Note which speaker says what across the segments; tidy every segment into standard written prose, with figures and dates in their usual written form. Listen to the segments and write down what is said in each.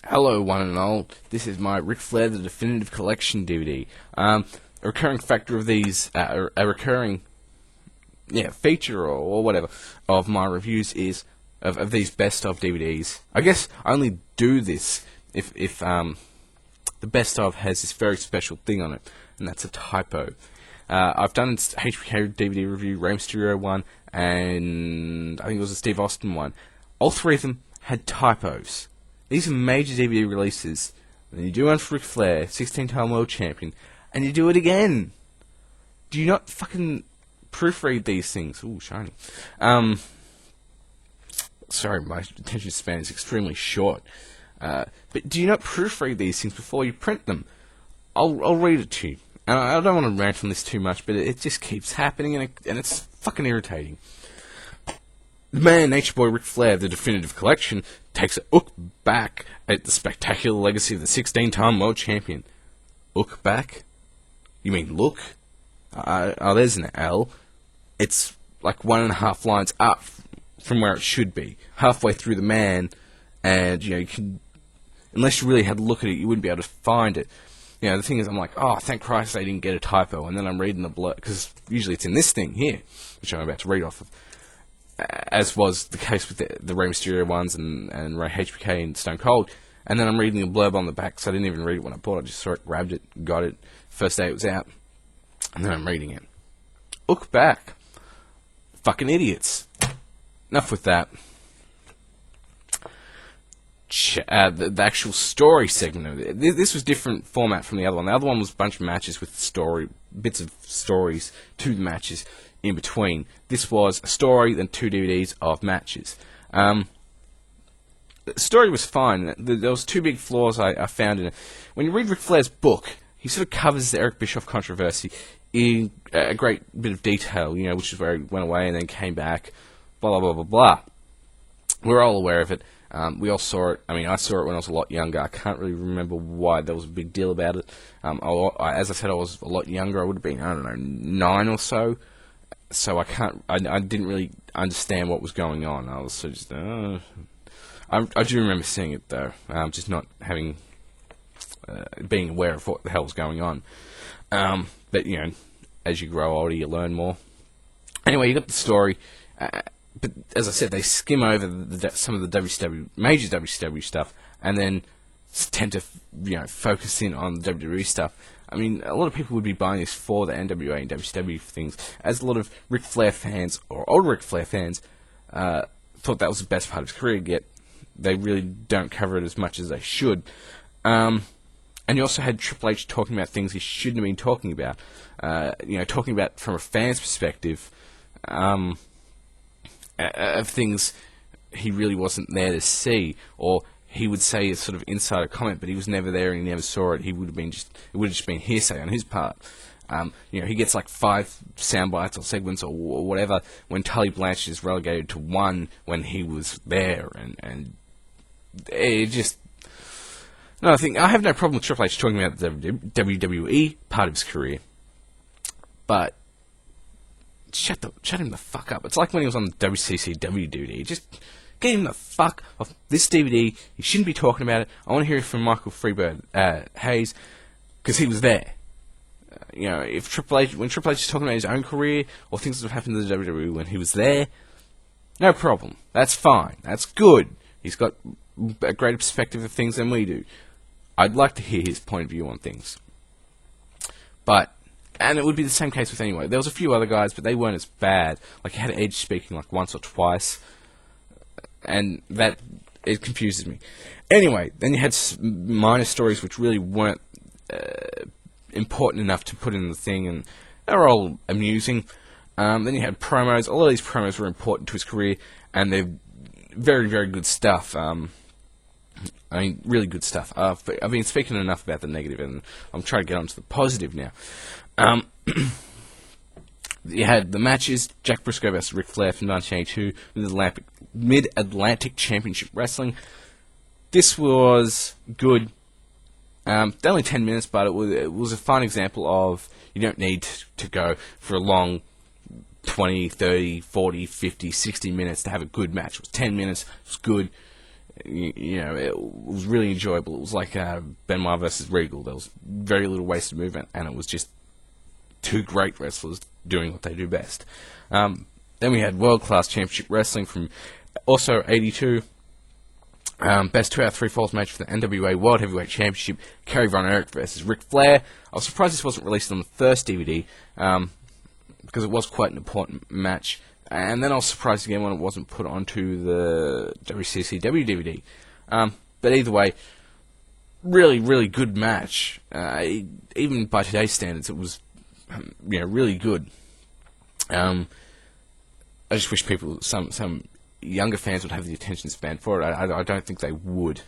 Speaker 1: Hello, one and all. This is my Ric Flair the Definitive Collection DVD. A recurring factor of these, a recurring feature or whatever of my reviews is of these best of DVDs. I guess I only do this if the best of has this very special thing on it, and that's a typo. I've done HBK DVD review, Rey Mysterio one, and I think it was a Steve Austin one. All three of them had typos. These are major DVD releases. And you do one for Ric Flair, 16-time world champion, and you do it again. Do you not fucking proofread these things? Ooh, shiny. Sorry, my attention span is extremely short. But do you not proofread these things before you print them? I'll read it to you. And I don't want to rant on this too much, but it just keeps happening, and it's fucking irritating. The man, Nature Boy Ric Flair, the Definitive Collection, takes a look back at the spectacular legacy of the 16-time world champion. Look back? You mean look? There's an L. It's like 1.5 lines up from where it should be, halfway through the man, and you can, unless you really had to look at it, you wouldn't be able to find it. The thing is, I'm like, oh, thank Christ they didn't get a typo, and then I'm reading the blurb, because usually it's in this thing here, which I'm about to read off of, as was the case with the Rey Mysterio ones and Rey HBK and Stone Cold, and then I'm reading the blurb on the back, so I didn't even read it when I bought it, I just saw it, grabbed it, got it, first day it was out, and then I'm reading it. Look back. Fucking idiots. Enough with that. The actual story segment of it. This was different format from the other one. The other one was a bunch of matches with bits of stories to the matches in between. This was a story, then 2 DVDs of matches. The story was fine. There was 2 big flaws I found in it. When you read Ric Flair's book, he sort of covers the Eric Bischoff controversy in a great bit of detail, which is where he went away and then came back, blah, blah, blah, blah, blah. We're all aware of it. We all saw it. I mean, I saw it when I was a lot younger. I can't really remember why there was a big deal about it. As I said, I was a lot younger. I would have been, 9 or so. So I didn't really understand what was going on. I was sort of just, I do remember seeing it though. Just not having, being aware of what the hell was going on. But as you grow older, you learn more. Anyway, you got the story. But as I said, they skim over some of the major WCW stuff, and then tend to focus in on the WWE stuff. I mean, a lot of people would be buying this for the NWA and WCW things, as a lot of Ric Flair fans or old Ric Flair fans thought that was the best part of his career. Yet they really don't cover it as much as they should. And you also had Triple H talking about things he shouldn't have been talking about. Talking about from a fan's perspective. Of things he really wasn't there to see, or he would say a sort of insider comment, but he was never there and he never saw it. It would have just been hearsay on his part. He gets like 5 sound bites or segments or whatever when Tully Blanchard is relegated to 1 when he was there, and it just. No, I have no problem with Triple H talking about the WWE part of his career, but shut him the fuck up. It's like when he was on the WCCW DVD. Just get him the fuck off this DVD. He shouldn't be talking about it. I want to hear it from Michael Freebird Hayes, because he was there. When Triple H is talking about his own career or things that have happened to the WWE when he was there, no problem. That's fine. That's good. He's got a greater perspective of things than we do. I'd like to hear his point of view on things. And it would be the same case with anyway. There was a few other guys, but they weren't as bad. Like, you had Edge speaking like once or twice, and it confuses me. Anyway, then you had minor stories which really weren't important enough to put in the thing, and they were all amusing. Then you had promos. All of these promos were important to his career, and they're very, very good stuff. Really good stuff. I've been speaking enough about the negative, and I'm trying to get on to the positive now. You had the matches, Jack Briscoe vs. Ric Flair from 1982, Mid-Atlantic Championship Wrestling. This was good. Only 10 minutes, but it was a fun example of you don't need to go for a long 20, 30, 40, 50, 60 minutes to have a good match. It was 10 minutes, it was good. You know, it was really enjoyable. It was like Benoit versus Regal. There was very little wasted movement, and it was just two great wrestlers doing what they do best. Then we had World Class Championship Wrestling from also 82. Best 2 out of 3 falls match for the NWA World Heavyweight Championship. Kerry Von Erich versus Ric Flair. I was surprised this wasn't released on the first DVD because it was quite an important match. And then I was surprised again when it wasn't put onto the WCCW DVD. But either way, really, really good match. Even by today's standards, it was really good. I just wish some younger fans would have the attention span for it. I don't think they would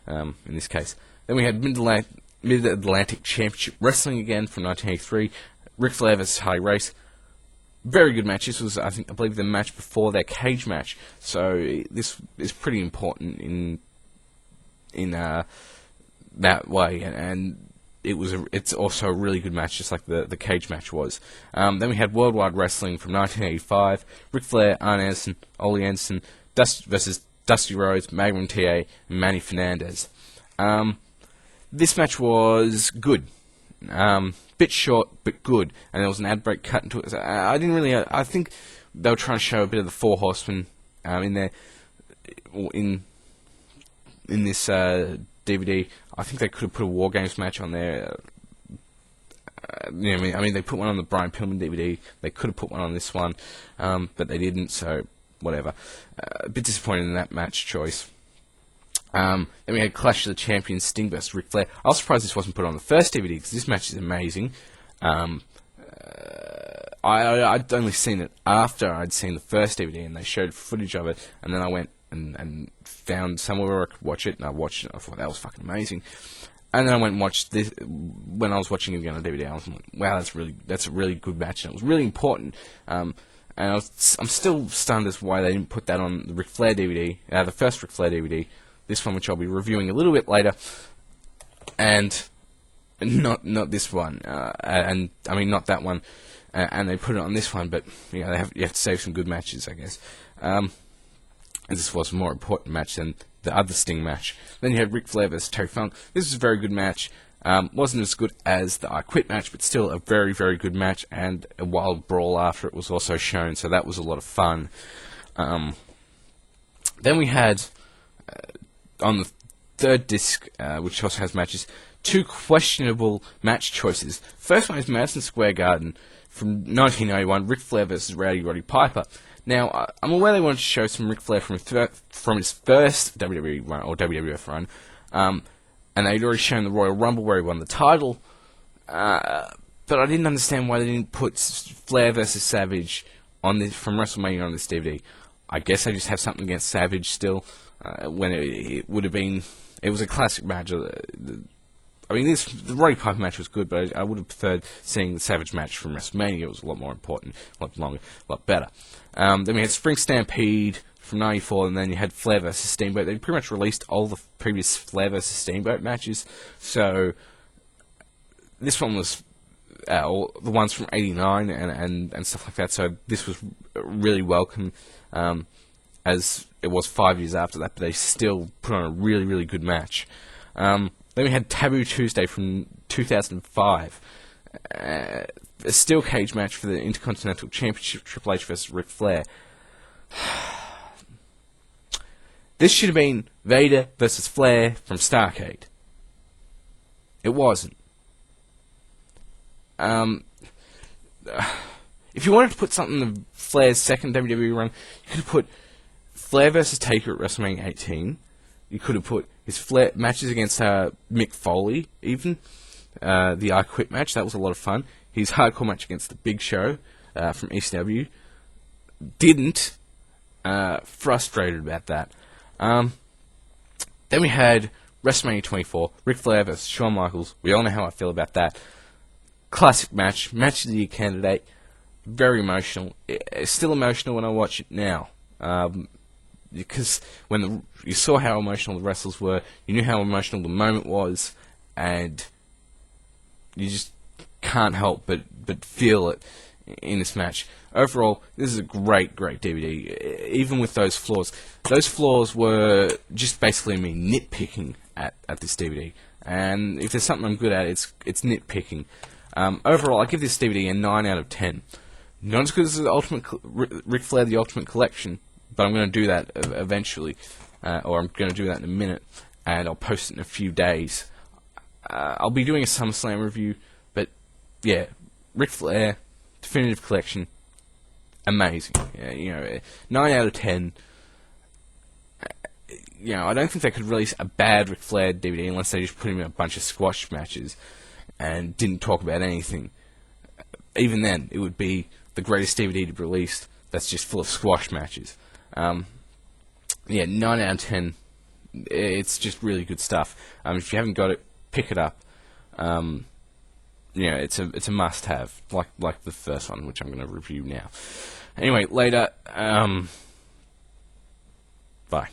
Speaker 1: in this case. Then we had Mid-Atlantic Championship Wrestling again from 1983. Ric Flair versus Harley Race. Very good match. This was, I believe, the match before their cage match. So this is pretty important in that way, and it's also a really good match, just like the cage match was. Then we had Worldwide Wrestling from 1985. Ric Flair, Arn Anderson, Ole Anderson, versus Dusty Rhodes, Magnum TA, and Manny Fernandez. This match was good. Bit short, but good. And there was an ad break cut into it. So I didn't really... I think they were trying to show a bit of the Four Horsemen in there. In this DVD. I think they could have put a War Games match on there. I mean, they put one on the Brian Pillman DVD. They could have put one on this one, but they didn't, so whatever. A bit disappointed in that match choice. Then we had Clash of the Champions, Sting vs. Ric Flair. I was surprised this wasn't put on the first DVD, because this match is amazing. I'd only seen it after I'd seen the first DVD, and they showed footage of it, and then I went and found somewhere where I could watch it, and I watched it, and I thought that was fucking amazing. And then I went and watched this. When I was watching it again on DVD, I was like, wow, that's a really good match, and it was really important. And I'm still stunned as to why they didn't put that on the Ric Flair DVD, the first Ric Flair DVD, this one, which I'll be reviewing a little bit later, and not this one, and I mean not that one, and they put it on this one, but you have to save some good matches, I guess. And this was a more important match than the other Sting match. Then you had Ric Flair vs. Terry Funk. This was a very good match. Wasn't as good as the I Quit match, but still a very, very good match, and a wild brawl after it was also shown, so that was a lot of fun. Then we had, on the third disc, which also has matches, two questionable match choices. First one is Madison Square Garden from 1991, Ric Flair vs. Roddy Piper. Now, I'm aware they wanted to show some Ric Flair from his first WWE run, or WWF run, and they'd already shown the Royal Rumble where he won the title, but I didn't understand why they didn't put Flair vs. Savage on this, from WrestleMania on this DVD. I guess they just have something against Savage still, when it would have been... It was a classic match. I mean, the Roddy Piper match was good, but I would have preferred seeing the Savage match from WrestleMania. It was a lot more important, a lot longer, a lot better. Then we had Spring Stampede from 94, and then you had Flair vs. Steamboat. They pretty much released all the previous Flair vs. Steamboat matches, so this one was all the ones from 89 and stuff like that, so this was really welcome, as it was 5 years after that, but they still put on a really, really good match. Then we had Taboo Tuesday from 2005, a steel cage match for the Intercontinental Championship, Triple H vs. Ric Flair. This should have been Vader vs. Flair from Starrcade. It wasn't. If you wanted to put something in Flair's second WWE run, you could have put Flair vs. Taker at WrestleMania 18. You could have put his Flair matches against Mick Foley, even. The I Quit match, that was a lot of fun. His hardcore match against the Big Show from ECW. Didn't. Frustrated about that. Then we had WrestleMania 24, Ric Flair vs. Shawn Michaels. We all know how I feel about that. Classic match, match of the year candidate. Very emotional. It's still emotional when I watch it now. Because when you saw how emotional the wrestlers were, you knew how emotional the moment was, and you just can't help but feel it in this match. Overall, this is a great DVD, even with those flaws. Those flaws were just basically me nitpicking at this DVD. And if there's something I'm good at, it's nitpicking. Overall, I give this DVD a 9 out of 10. Not as good as the Ric Flair The Ultimate Collection, but I'm going to do that eventually, or I'm going to do that in a minute, and I'll post it in a few days. I'll be doing a SummerSlam review, but yeah, Ric Flair Definitive Collection, amazing. Yeah, 9 out of 10. I don't think they could release a bad Ric Flair DVD unless they just put him in a bunch of squash matches and didn't talk about anything. Even then, it would be the greatest DVD to be released that's just full of squash matches. 9 out of 10. It's just really good stuff. If you haven't got it, pick it up. It's a must-have, like the first one, which I'm going to review now. Anyway, later. Bye.